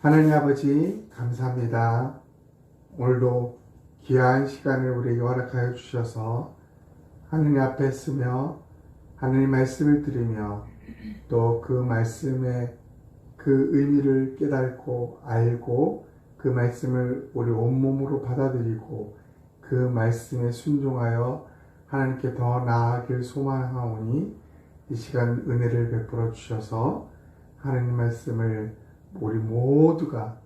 하나님 아버지 감사합니다. 오늘도 귀한 시간을 우리에게 허락하여 주셔서 하느님 앞에 서며 하느님 말씀을 들으며 또 그 말씀의 그 의미를 깨닫고 알고 그 말씀을 우리 온몸으로 받아들이고 그 말씀에 순종하여 하나님께 더 나아가길 소망하오니 이 시간 은혜를 베풀어 주셔서 하나님 말씀을 우리 모두가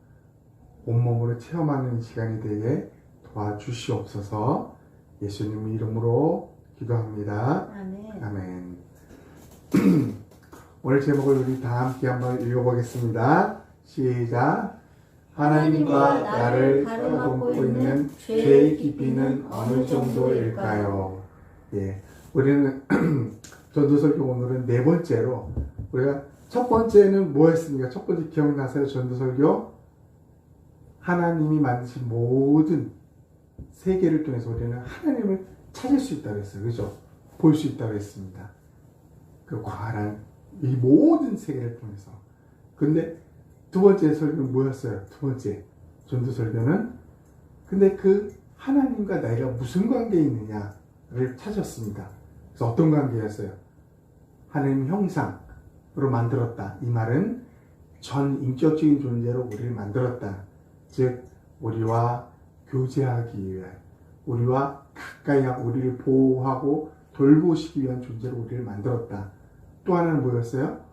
온몸으로 체험하는 시간이 되게 도와주시옵소서. 예수님 이름으로 기도합니다. 아멘. 아멘. 오늘 제목을 우리 다 함께 한번 읽어보겠습니다. 시작. 하나님과 나를 가로막고 있는 죄의 깊이는 어느 정도일까요? 예, 우리는 전도설교 오늘은 네 번째로 우리가 첫 번째는 뭐였습니까? 첫 번째 기억나세요? 전도설교 하나님이 만드신 모든 세계를 통해서 우리는 하나님을 찾을 수 있다고 했어요. 그죠? 볼 수 있다고 했습니다. 그 광활한 이 모든 세계를 통해서. 근데 두 번째 설교는 뭐였어요? 두 번째 전도설교는 근데 그 하나님과 나이가 무슨 관계에 있느냐를 찾았습니다. 그래서 어떤 관계였어요? 하나님 형상으로 만들었다. 이 말은 전 인격적인 존재로 우리를 만들었다. 즉 우리와 교제하기 위해 우리와 가까이 하고 우리를 보호하고 돌보시기 위한 존재로 우리를 만들었다. 또 하나는 뭐였어요?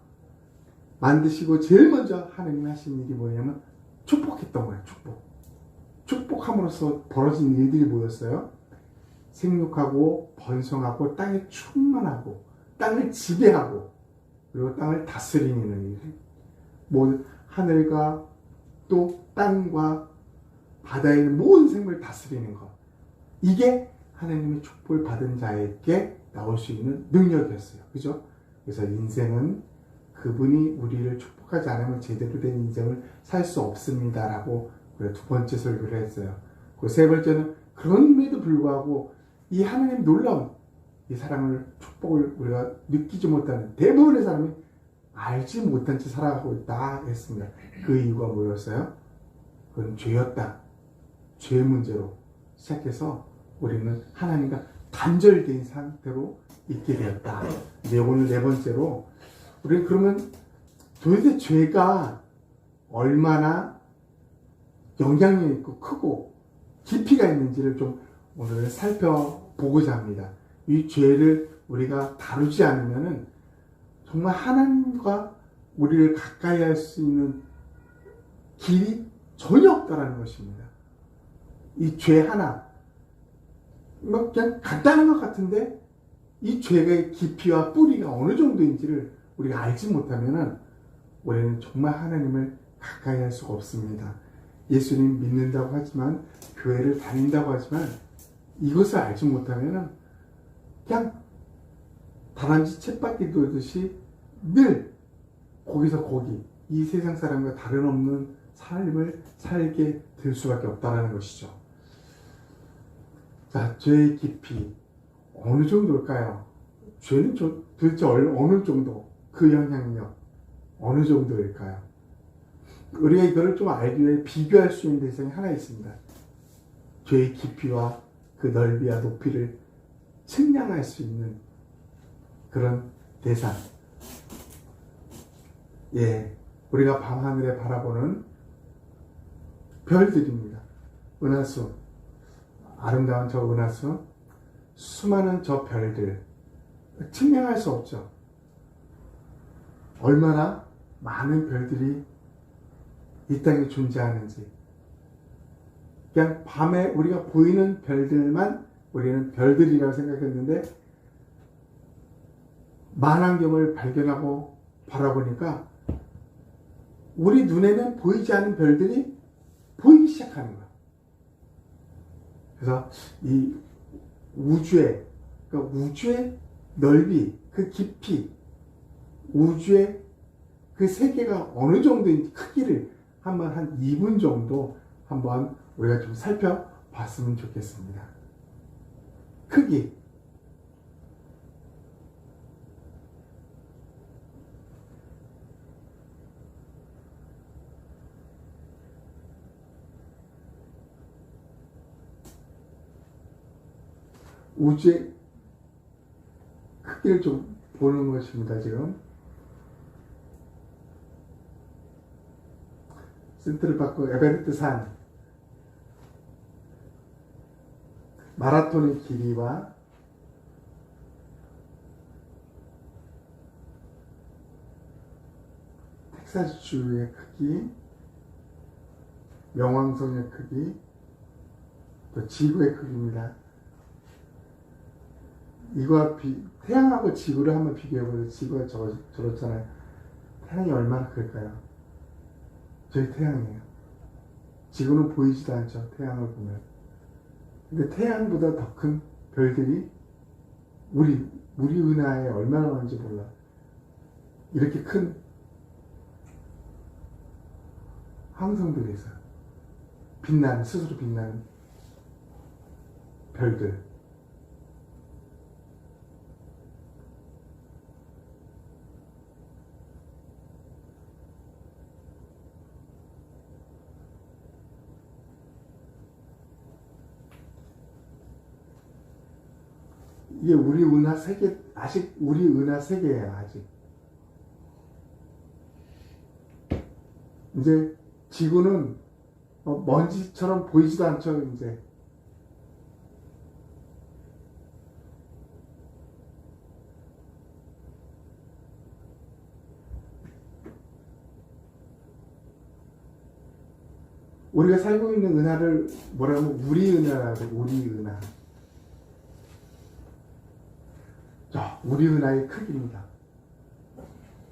만드시고 제일 먼저 하나님이 하신 일이 뭐냐면 축복했던 거예요. 축복함으로써 벌어진 일들이 뭐였어요? 생육하고 번성하고 땅에 충만하고 땅을 지배하고 그리고 땅을 다스리는 일. 뭐 하늘과 또 땅과 바다에 있는 모든 생물을 다스리는 것. 이게 하나님의 축복을 받은 자에게 나올 수 있는 능력이었어요. 그죠? 그래서 인생은 그분이 우리를 축복하지 않으면 제대로 된 인생을 살 수 없습니다라고 두 번째 설교를 했어요. 그 세 번째는 그럼에도 불구하고 이 하나님 놀라운 이 사랑을 축복을 우리가 느끼지 못하는 대부분의 사람이 알지 못한 채 살아가고 있다 했습니다. 그 이유가 뭐였어요? 그건 죄였다. 죄 문제로 시작해서 우리는 하나님과 단절된 상태로 있게 되었다. 네, 오늘 네 번째로 우리는 그러면 도대체 죄가 얼마나 영향력 있고 크고 깊이가 있는지를 좀 오늘 살펴보고자 합니다. 이 죄를 우리가 다루지 않으면은 정말 하나님과 우리를 가까이 할 수 있는 길이 전혀 없다라는 것입니다. 이 죄 하나, 뭐 그냥 간단한 것 같은데 이 죄의 깊이와 뿌리가 어느 정도인지를 우리가 알지 못하면은 우리는 정말 하나님을 가까이 할 수가 없습니다. 예수님 믿는다고 하지만 교회를 다닌다고 하지만 이것을 알지 못하면은 그냥 다람쥐 쳇바퀴 돌듯이 늘 거기서 거기 이 세상 사람과 다름없는 삶을 살게 될 수밖에 없다는 것이죠. 자, 죄의 깊이 어느 정도일까요? 죄는 도대체 어느 정도, 그 영향력 어느 정도일까요? 우리가 이거를 좀 알기 위해 비교할 수 있는 대상이 하나 있습니다. 죄의 깊이와 그 넓이와 높이를 측량할 수 있는 그런 대상. 예, 우리가 밤하늘에 바라보는 별들입니다. 은하수, 아름다운 저 은하수, 수많은 저 별들, 측량할 수 없죠. 얼마나 많은 별들이 이 땅에 존재하는지. 그냥 밤에 우리가 보이는 별들만 우리는 별들이라고 생각했는데 만환경을 발견하고 바라보니까 우리 눈에는 보이지 않는 별들이 보이기 시작하는 거야. 그래서 이 우주의 넓이, 그 깊이, 우주의 그 세계가 어느 정도인지 크기를 한번 한 2분 정도 한번 우리가 좀 살펴봤으면 좋겠습니다. 크기. 우주의 크기를 좀 보는 것입니다. 지금 센트럴파크 에베레스트 산 마라톤의 길이와 텍사스주의 크기, 명왕성의 크기, 또 지구의 크기입니다. 이거와 태양하고 지구를 한번 비교해보세요. 지구가 저렇잖아요. 태양이 얼마나 클까요? 저희 태양이에요. 지구는 보이지도 않죠. 태양을 보면. 근데 태양보다 더 큰 별들이 우리 은하에 얼마나 많은지 몰라. 이렇게 큰 항성들이 있어요. 스스로 빛나는 별들. 이게 우리 은하 세계, 아직 우리 은하 세계예요, 아직. 이제 지구는 먼지처럼 보이지도 않죠, 이제. 우리가 살고 있는 은하를 뭐라 하면 우리 은하라고, 우리 은하. 자, 우리 은하의 크기입니다.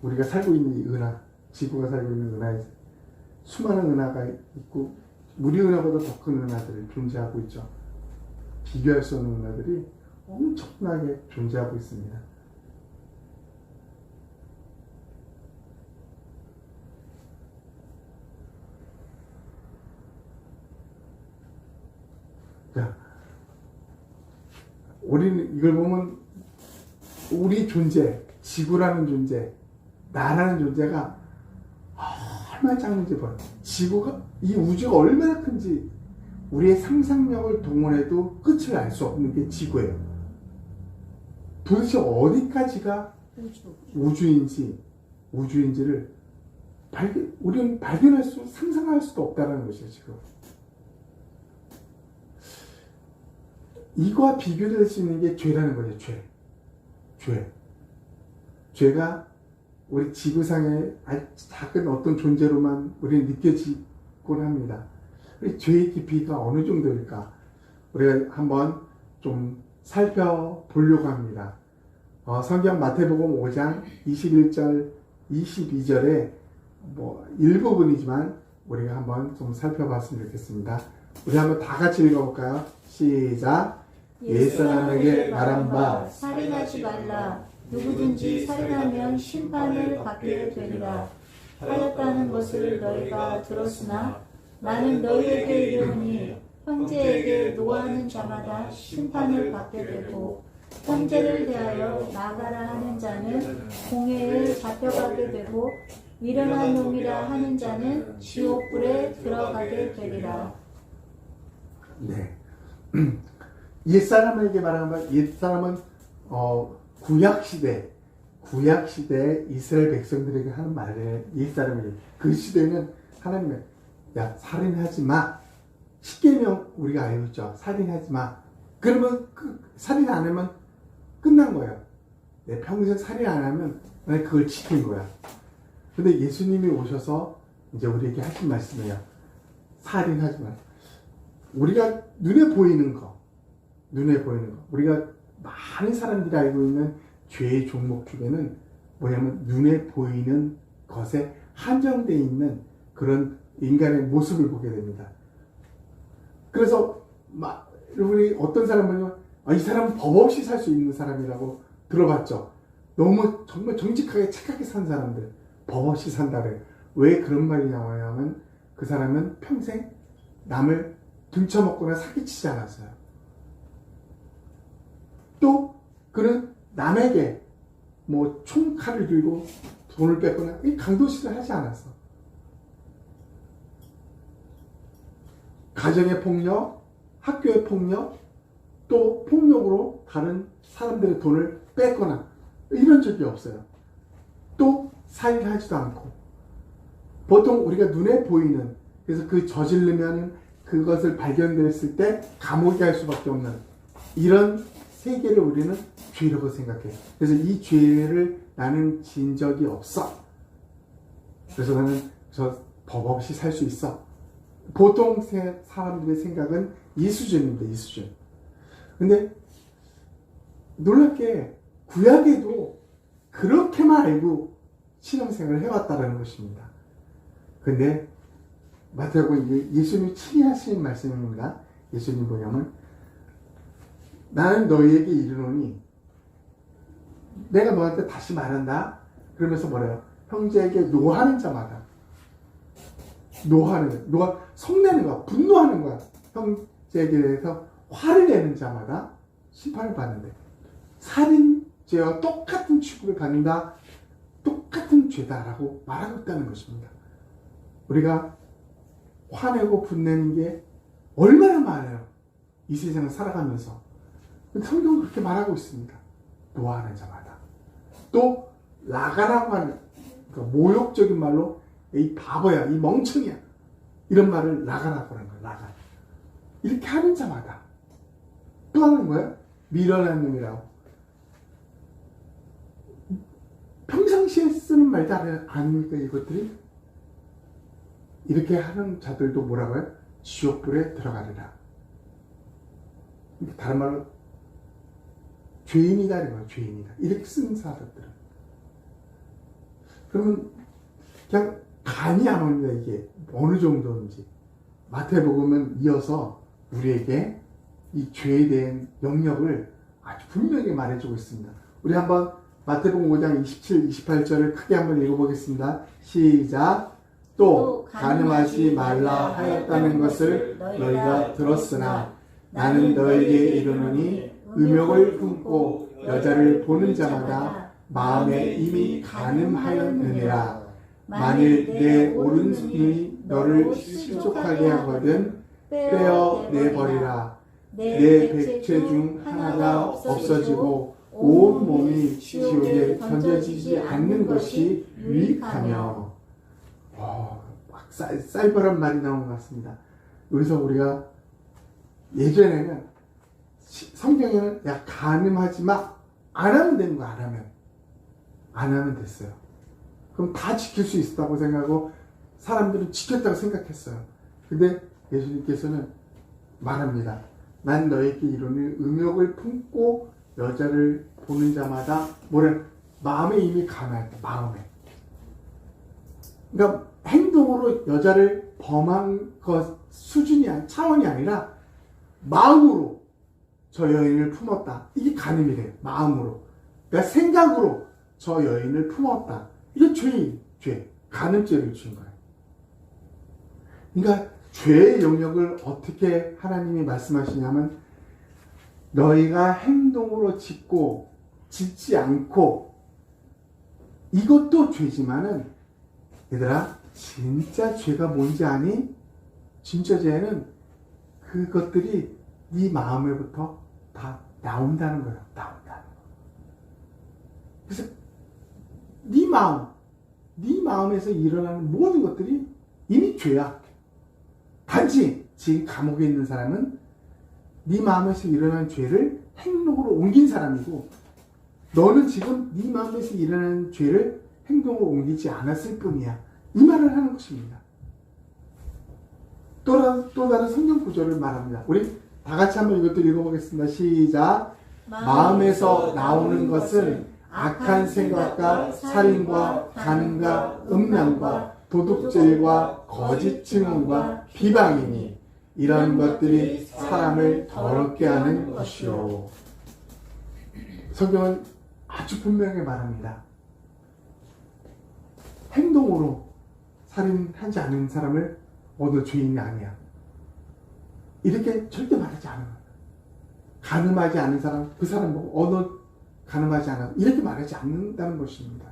우리가 살고 있는 이 은하, 지구가 살고 있는 은하에 수많은 은하가 있고, 우리 은하보다 더 큰 은하들이 존재하고 있죠. 비교할 수 없는 은하들이 엄청나게 존재하고 있습니다. 자, 우리는 이걸 보면 우리 존재, 지구라는 존재, 나라는 존재가 얼마나 작은지 봐요. 지구가, 이 우주가 얼마나 큰지 우리의 상상력을 동원해도 끝을 알 수 없는 게 지구예요. 도대체 어디까지가 우주인지를 우리는 상상할 수도 없다는 것이에요, 지금. 이거와 비교될 수 있는 게 죄라는 거죠, 죄가 우리 지구상의 아주 작은 어떤 존재로만 우리는 느껴지곤 합니다. 우리 죄의 깊이가 어느 정도일까? 우리가 한번 좀 살펴보려고 합니다. 성경 마태복음 5장 21절, 22절에 일부분이지만 우리가 한번 좀 살펴봤으면 좋겠습니다. 우리 한번 다 같이 읽어볼까요? 시작! 옛사람에게 말한 바 살인하지 말라. 누구든지 살인하면 심판을 받게 되리라 하였다는 것을 너희가 들었으나 나는 너희에게 이르노니 형제에게 노하는 자마다 심판을 받게 되고 형제를 대하여 나가라 하는 자는 공회에 잡혀가게 되고 미련한 놈이라 하는 자는 지옥불에 들어가게 되리라. 네. 옛사람에게 말하는 바, 옛사람은 구약시대 이스라엘 백성들에게 하는 말이에요. 옛사람에게. 그 시대는 하나님이 야, 살인하지 마. 10계명 우리가 알고 있죠. 살인하지 마. 그러면 살인 안 하면 끝난 거예요. 내 평생 살인 안 하면 난 그걸 지킨 거야. 근데 예수님이 오셔서 이제 우리에게 하신 말씀이에요. 살인하지 마. 우리가 눈에 보이는 거. 우리가 많은 사람들이 알고 있는 죄의 종목 중에는 뭐냐면 눈에 보이는 것에 한정되어 있는 그런 인간의 모습을 보게 됩니다. 그래서 우리 어떤 사람은 이 사람은 법 없이 살 수 있는 사람이라고 들어봤죠. 너무 정말 정직하게 착하게 산 사람들 법 없이 산다 그래요. 왜 그런 말이 나와냐면 그 사람은 평생 남을 등쳐먹거나 사기치지 않았어요. 또 그는 남에게 총칼을 들고 돈을 뺏거나 강도질을 하지 않았어. 가정의 폭력, 학교의 폭력, 또 폭력으로 다른 사람들의 돈을 뺏거나 이런 적이 없어요. 또 살인을 하지도 않고 보통 우리가 눈에 보이는 그래서 그 저지르면 그것을 발견됐을 때 감옥에 갈 수밖에 없는 이런 세계를 우리는 죄라고 생각해요. 그래서 이 죄를 나는 지은 적이 없어. 그래서 나는 저 법 없이 살 수 있어. 보통 사람들의 생각은 이 수준입니다. 이 수준. 근데 놀랍게 구약에도 그렇게만 알고 신앙생활을 해왔다는 것입니다. 근데 마태복음 예수님이 친히 하시는 말씀입니다. 예수님 뭐냐면 나는 너희에게 이르노니 내가 너한테 다시 말한다. 그러면서 뭐래요? 형제에게 노하는 자마다 성내는 거야. 분노하는 거야. 형제에게 대해서 화를 내는 자마다 심판을 받는데 살인죄와 똑같은 취급을 받는다. 똑같은 죄다라고 말하고 있다는 것입니다. 우리가 화내고 분내는 게 얼마나 많아요. 이 세상을 살아가면서. 성경은 그렇게 말하고 있습니다. 노하는 자마다. 또 라가라고 하는 그러니까 모욕적인 말로 이 바보야, 이 멍청이야 이런 말을 라가라고 하는 거야. 라가. 이렇게 하는 자마다 또 하는 거야. 미련한 놈이라고. 평상시에 쓰는 말도 아닙니까 이것들이? 이렇게 하는 자들도 뭐라고 해요? 지옥불에 들어가리라. 다른 말로 죄인이다 이런 거예요. 죄인이다. 이렇게 쓰는 사람들은. 그러면 그냥 감이 안 옵니다. 이게 어느 정도인지. 마태복음은 이어서 우리에게 이 죄에 대한 영역을 아주 분명히 말해주고 있습니다. 우리 한번 마태복음 5장 27, 28절을 크게 한번 읽어보겠습니다. 시작. 또 간음하지 말라 하였다는 것을 너희가 들었으나 나는 너에게 이르노니 음욕을 품고 여자를 보는 자마다 마음에 이미 간음하였느니라. 만일 내 오른손이 너를 실족하게 하거든 떼어내버리라. 내 백체 중 하나가 없어지고 온 몸이 지옥에 던져지지 않는 것이 유익하며. 막 쌀벌한 말이 나온 것 같습니다. 여기서 우리가 예전에는 성경에는 야 간음하지 마 안 하면 되는 거 안 하면 됐어요. 그럼 다 지킬 수 있다고 생각하고 사람들은 지켰다고 생각했어요. 근데 예수님께서는 말합니다. 난 너에게 이르노니 음욕을 품고 여자를 보는 자마다 마음에 이미 감했다. 마음에. 그러니까 행동으로 여자를 범한 것 차원이 아니라 마음으로 저 여인을 품었다. 이게 간음이래요. 마음으로. 그러니까 생각으로 저 여인을 품었다. 이게 죄. 간음죄를 지은 거예요. 그러니까 죄의 영역을 어떻게 하나님이 말씀하시냐면 너희가 행동으로 짓지 않고 이것도 죄지만은 얘들아 진짜 죄가 뭔지 아니? 진짜 죄는 그것들이 네 마음에부터 다 나온다는 거야. 나온다는 거. 그래서 네 마음에서 일어나는 모든 것들이 이미 죄야. 단지 지금 감옥에 있는 사람은 네 마음에서 일어난 죄를 행동으로 옮긴 사람이고 너는 지금 네 마음에서 일어난 죄를 행동으로 옮기지 않았을 뿐이야. 이 말을 하는 것입니다. 또 다른 성경 구절을 말합니다. 우리 다 같이 한번 이것도 읽어보겠습니다. 시작. 마음에서 나오는 것은 악한 생각과 살인과 간음과 음란과 도둑질과 거짓 증언과 비방이니 이런 것들이 사람을 더럽게 하는 것이요. 성경은 아주 분명히 말합니다. 행동으로 살인하지 않은 사람을 너 죄인이 아니야. 이렇게 절대 말하지 않아요. 간음하지 않은 사람, 그 사람 보고 너 간음하지 않아. 이렇게 말하지 않는다는 것입니다.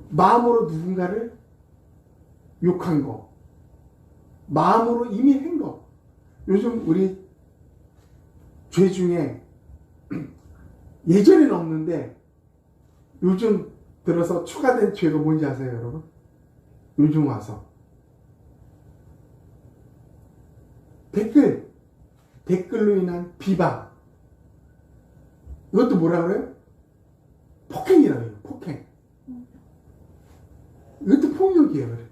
마음으로 누군가를 욕한 거, 마음으로 이미 한 거, 요즘 우리 죄 중에 예전에는 없는데 요즘 들어서 추가된 죄가 뭔지 아세요, 여러분? 요즘 와서 댓글로 인한 비방, 이것도 뭐라 그래요? 폭행이라고 해요. 폭행. 이것도 폭력이에요. 그래.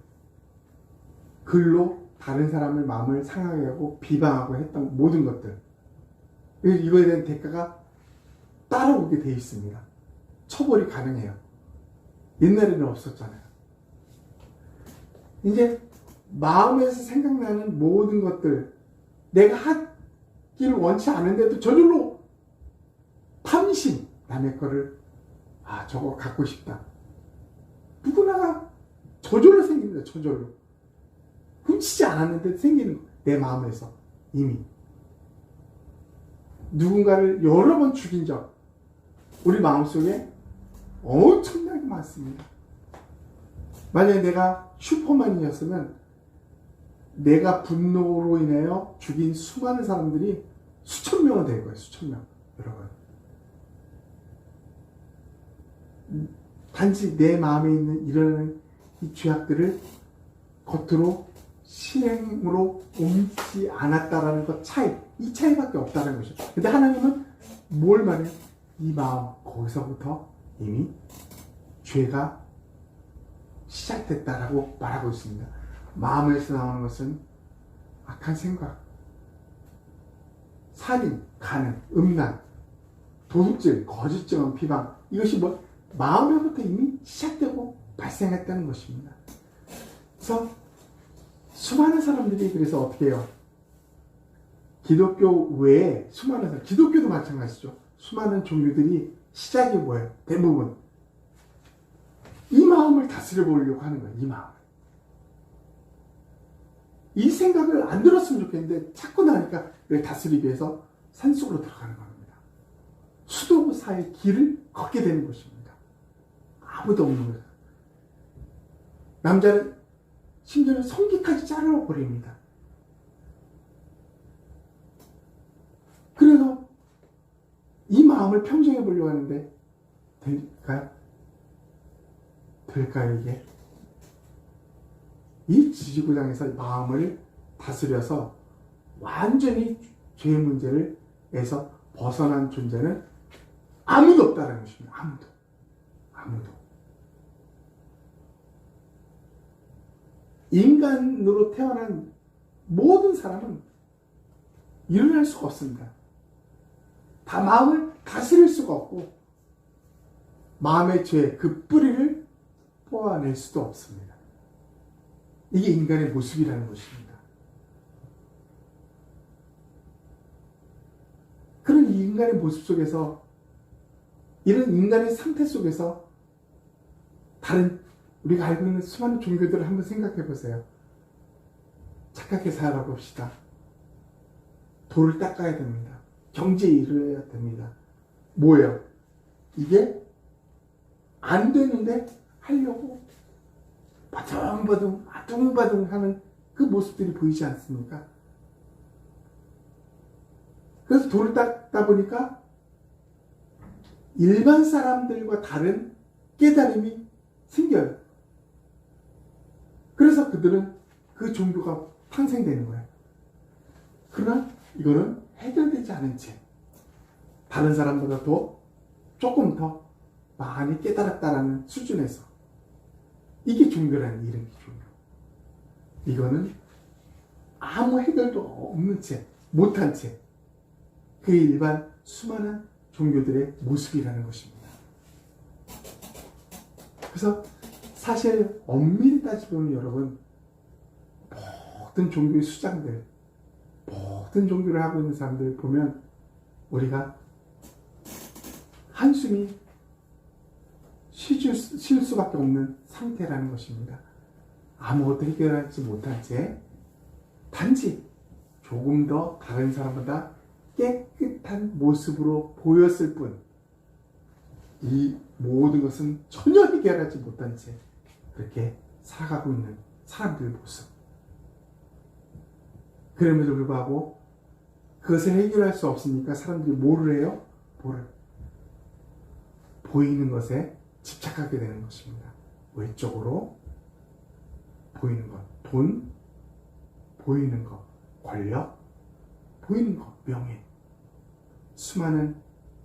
글로 다른 사람의 마음을 상하게 하고 비방하고 했던 모든 것들, 이거에 대한 대가가 따라오게 돼 있습니다. 처벌이 가능해요. 옛날에는 없었잖아요. 이제 마음에서 생각나는 모든 것들, 내가 하기를 원치 않은데도 저절로 탐심, 남의 거를 저거 갖고 싶다. 누구나가 저절로 생깁니다. 저절로. 훔치지 않았는데 생기는 거. 내 마음에서 이미. 누군가를 여러 번 죽인 적, 우리 마음속에 엄청나게 많습니다. 만약에 내가 슈퍼맨이었으면 내가 분노로 인하여 죽인 수많은 사람들이 수천 명은 될 거예요. 수천 명. 여러분. 단지 내 마음에 있는 일어나는 이 죄악들을 겉으로 실행으로 옮기지 않았다라는 것 차이, 이 차이밖에 없다는 것이죠. 근데 하나님은 뭘 말해요? 이 마음, 거기서부터 이미 죄가 시작됐다라고 말하고 있습니다. 마음에서 나오는 것은 악한 생각, 살인, 간음, 음란, 도둑질, 거짓 증언, 비방, 이것이 마음에부터 이미 시작되고 발생했다는 것입니다. 그래서 수많은 사람들이 그래서 어떻게 해요? 기독교 외에 수많은 사람, 기독교도 마찬가지죠. 수많은 종교들이 시작이 뭐예요? 대부분 이 마음을 다스려 보려고 하는 거예요. 이 마음을. 이 생각을 안 들었으면 좋겠는데 자꾸 나니까 이걸 다스리기 위해서 산속으로 들어가는 겁니다. 수도사의 길을 걷게 되는 것입니다. 아무도 없는 거예요. 남자는 심지어는 성기까지 잘라버립니다. 그래서 이 마음을 평정해 보려고 하는데 될까요? 될까요, 이게? 이 지지구장에서 마음을 다스려서 완전히 죄의 문제를 에서 벗어난 존재는 아무도 없다는 것입니다. 아무도. 인간으로 태어난 모든 사람은 일어날 수가 없습니다. 다 마음을 다스릴 수가 없고 마음의 죄, 그 뿌리를 뽑아낼 수도 없습니다. 이게 인간의 모습이라는 것입니다. 그런 인간의 모습 속에서, 이런 인간의 상태 속에서 다른 우리가 알고 있는 수많은 종교들을 한번 생각해 보세요. 착하게 살아봅시다. 도를 닦아야 됩니다. 경제에 이르러야 됩니다. 뭐예요? 이게 안 되는데 하려고 바둥바둥 아둥바둥 하는 그 모습들이 보이지 않습니까? 그래서 도를 닦다 보니까 일반 사람들과 다른 깨달음이 생겨요. 그래서 그들은 그 종교가 탄생되는 거예요. 그러나 이거는 해결되지 않은 채 다른 사람보다 조금 더 많이 깨달았다라는 수준에서, 이게 종교라는 이름이 종교. 이거는 아무 해결도 없는 채, 못한 채, 그 일반 수많은 종교들의 모습이라는 것입니다. 그래서 사실 엄밀히 따지면 여러분, 모든 종교의 수장들, 모든 종교를 하고 있는 사람들 보면 우리가 한숨이 쉴 수밖에 없는 상태라는 것입니다. 아무것도 해결하지 못한 채 단지 조금 더 다른 사람보다 깨끗한 모습으로 보였을 뿐, 이 모든 것은 전혀 해결하지 못한 채 그렇게 살아가고 있는 사람들의 모습. 그럼에도 불구하고 그것을 해결할 수 없으니까 사람들이 뭐를 해요? 보이는 것에 집착하게 되는 것입니다. 외적으로 보이는 것, 돈, 보이는 것, 권력, 보이는 것, 명예. 수많은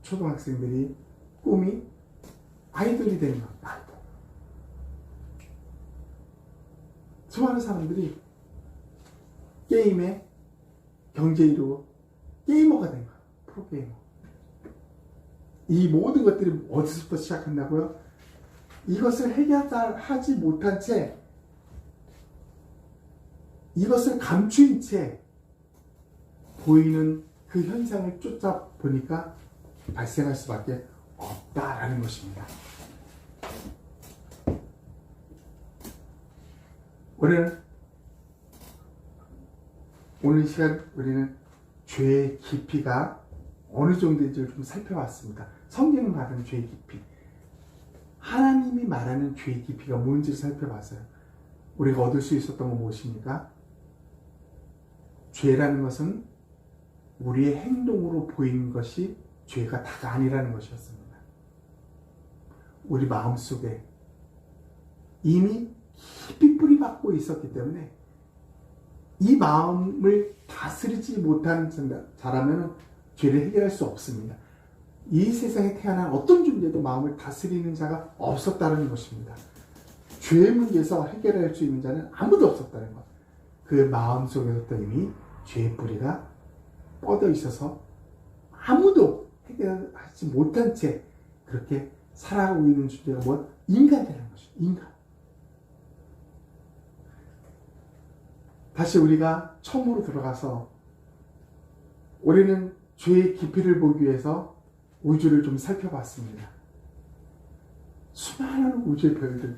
초등학생들이 꿈이 아이돌이 되는 것. 수많은 사람들이 게임에 경제이로 게이머가 된 거야. 프로게이머. 이 모든 것들이 어디서부터 시작한다고요? 이것을 해결하지 못한 채, 이것을 감추인 채 보이는 그 현상을 쫓아보니까 발생할 수밖에 없다라는 것입니다. 오늘 시간 우리는 죄의 깊이가 어느 정도인지를 좀 살펴봤습니다. 성경이 말하는 죄의 깊이, 하나님이 말하는 죄의 깊이가 뭔지를 살펴봤어요. 우리가 얻을 수 있었던 건 무엇입니까? 죄라는 것은 우리의 행동으로 보이는 것이 죄가 다가 아니라는 것이었습니다. 우리 마음속에 이미 깊이 뿌리박고 있었기 때문에 이 마음을 다스리지 못하는 자라면 죄를 해결할 수 없습니다. 이 세상에 태어난 어떤 존재도 마음을 다스리는 자가 없었다는 것입니다. 죄의 문제에서 해결할 수 있는 자는 아무도 없었다는 것. 그 마음 속에서부터 이미 죄의 뿌리가 뻗어 있어서 아무도 해결하지 못한 채 그렇게 살아가고 있는 존재가 뭐? 인간이라는 것이죠. 인간. 다시 우리가 처음으로 들어가서 우리는 죄의 깊이를 보기 위해서 우주를 좀 살펴봤습니다. 수많은 우주의 별들,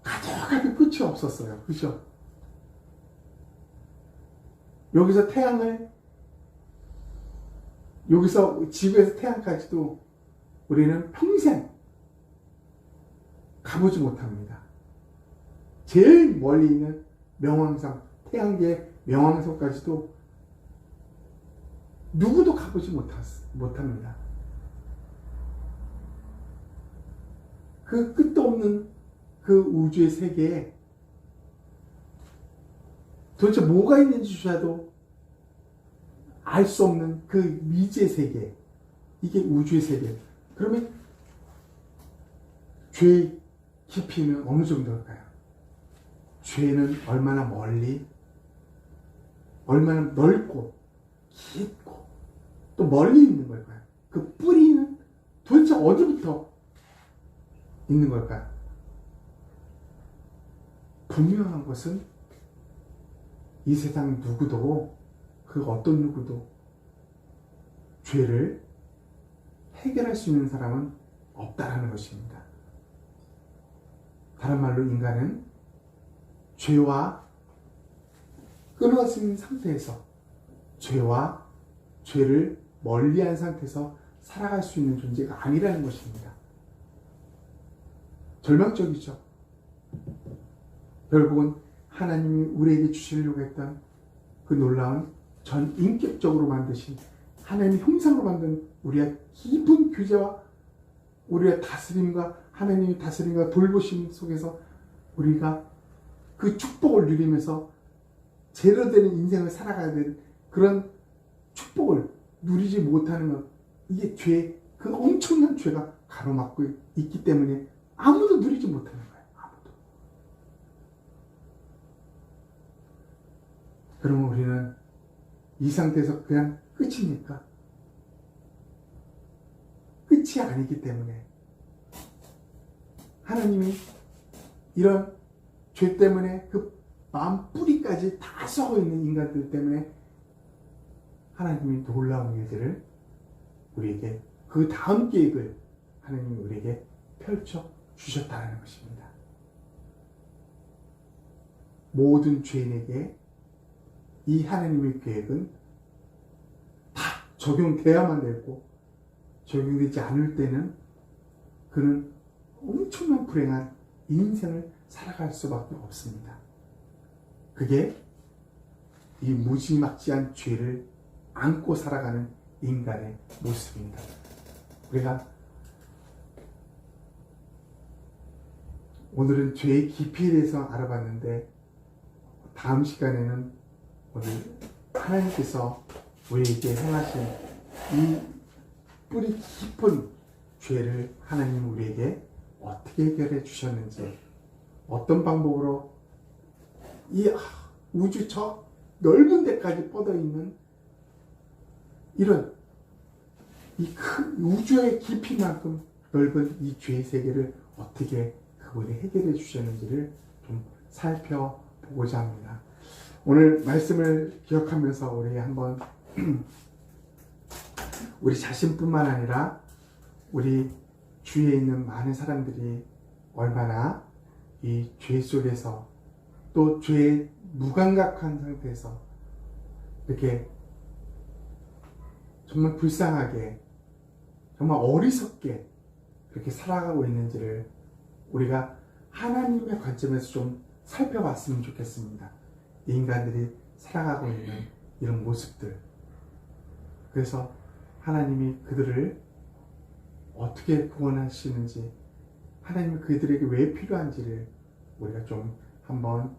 가득가득 끝이 없었어요. 그죠? 여기서 지구에서 태양까지도 우리는 평생 가보지 못합니다. 제일 멀리 있는 명왕성, 태양계의 명왕성까지도 누구도 가보지 못합니다. 그 끝도 없는 그 우주의 세계에 도대체 뭐가 있는지조차도 알 수 없는 그 미지의 세계, 이게 우주의 세계. 그러면 죄의 깊이는 어느 정도일까요? 죄는 얼마나 멀리, 얼마나 넓고 깊고 또 멀리 있는 걸까요? 그 뿌리는 도대체 어디부터 있는 걸까요? 분명한 것은 이 세상 누구도, 그 어떤 누구도 죄를 해결할 수 있는 사람은 없다라는 것입니다. 다른 말로 인간은 죄와 끊어진 상태에서, 죄와 죄를 멀리한 상태에서 살아갈 수 있는 존재가 아니라는 것입니다. 절망적이죠. 결국은 하나님이 우리에게 주시려고 했던 그 놀라운 전 인격적으로 만드신 하나님의 형상으로 만든 우리의 깊은 규제와 우리의 다스림과 하나님의 다스림과 돌보심 속에서 우리가 그 축복을 누리면서 제대로 되는 인생을 살아가야 되는 그런 축복을 누리지 못하는 것, 이게 그 엄청난 죄가 가로막고 있기 때문에 아무도 누리지 못하는 거예요. 아무도. 그러면 우리는 이 상태에서 그냥 끝입니까? 끝이 아니기 때문에 하나님이 이런 죄 때문에 그 마음 뿌리까지 다 썩어 있는 인간들 때문에 하나님이 놀라운 일들을 우리에게, 그 다음 계획을 하나님이 우리에게 펼쳐 주셨다는 것입니다. 모든 죄인에게 이 하나님의 계획은 다 적용돼야만 되고, 적용되지 않을 때는 그는 엄청난 불행한 인생을 살아갈 수밖에 없습니다. 그게 이 무지막지한 죄를 안고 살아가는 인간의 모습입니다. 우리가 오늘은 죄의 깊이에 대해서 알아봤는데 다음 시간에는 오늘 하나님께서 우리에게 행하신 이 뿌리 깊은 죄를 하나님 우리에게 어떻게 해결해 주셨는지, 어떤 방법으로 이 우주 저 넓은 데까지 뻗어 있는 이런 이 큰 우주의 깊이만큼 넓은 이 죄의 세계를 어떻게 그분이 해결해 주셨는지를 좀 살펴보고자 합니다. 오늘 말씀을 기억하면서 우리 한번 우리 자신뿐만 아니라 우리 주위에 있는 많은 사람들이 얼마나 이 죄 속에서 또 죄에 무감각한 상태에서 이렇게 정말 불쌍하게, 정말 어리석게 그렇게 살아가고 있는지를 우리가 하나님의 관점에서 좀 살펴봤으면 좋겠습니다. 인간들이 살아가고 있는 이런 모습들. 그래서 하나님이 그들을 어떻게 구원하시는지, 하나님이 그들에게 왜 필요한지를 우리가 좀 한번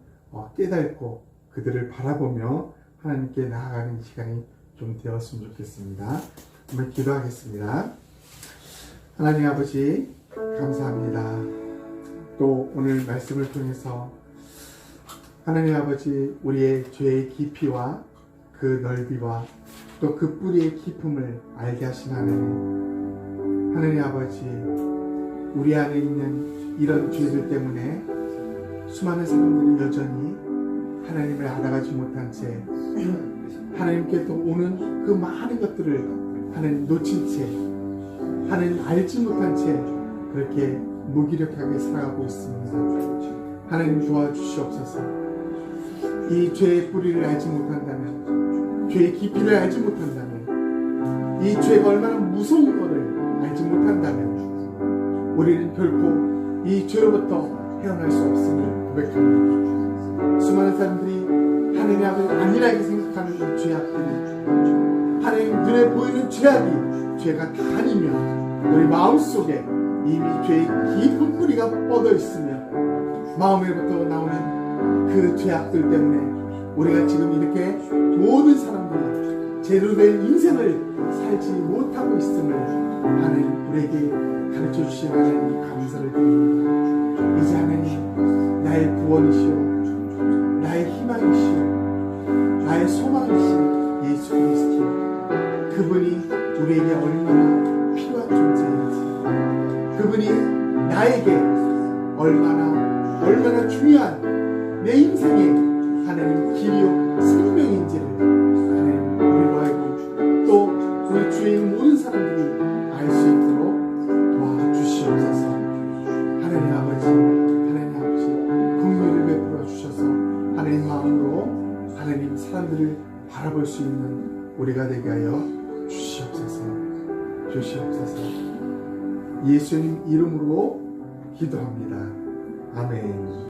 깨닫고 그들을 바라보며 하나님께 나아가는 이 시간이 좀 되었으면 좋겠습니다. 한번 기도하겠습니다. 하나님 아버지 감사합니다. 또 오늘 말씀을 통해서 하나님 아버지 우리의 죄의 깊이와 그 넓이와 또 그 뿌리의 깊음을 알게 하신 하나님, 하나님 아버지 우리 안에 있는 이런 죄들 때문에 수많은 사람들이 여전히 하나님을 알아가지 못한 채 하나님께 또 오는 그 많은 것들을 하나님 놓친 채, 하나님 알지 못한 채 그렇게 무기력하게 살아가고 있습니다. 하나님 도와주시옵소서. 이 죄의 뿌리를 알지 못한다면, 죄의 깊이를 알지 못한다면, 이 죄가 얼마나 무서운 것을 알지 못한다면 우리는 결코 이 죄로부터 헤어날 수 없음을 고백합니다. 수많은 사람들이 하나님 앞에 안일하게 생각하는 이 죄악들이, 하나님 눈에 보이는 죄악이 죄가 다 아니면 우리 마음속에 이미 죄의 깊은 뿌리가 뻗어 있으며 마음에부터 나오는 그 죄악들 때문에 우리가 지금 이렇게 모든 사람들이 제대로 된 인생을 살지 못하고 있음을 하나님 우리에게 가르쳐 주신 하나님 감사를 드립니다. 이제 하나님 나의 구원이시오, 나의 희망이시오, 나의 소망이시오 예수 그리스도, 그분이 우리에게 얼마나 필요한 존재인지, 그분이 나에게 얼마나 중요한 내 인생의 하나님 길이요 생명인지를 하나님 우리로 알고 또 우리 주위에 있는 모든 사람들이 알 수 있도록 도와주시옵소서. 하나님 아버지 긍휼을 베풀어 주셔서 하나님 마음으로 하나님 사람들을 바라볼 수 있는 우리가 되게 하여 주시옵소서. 예수님 이름으로 기도합니다. 아멘.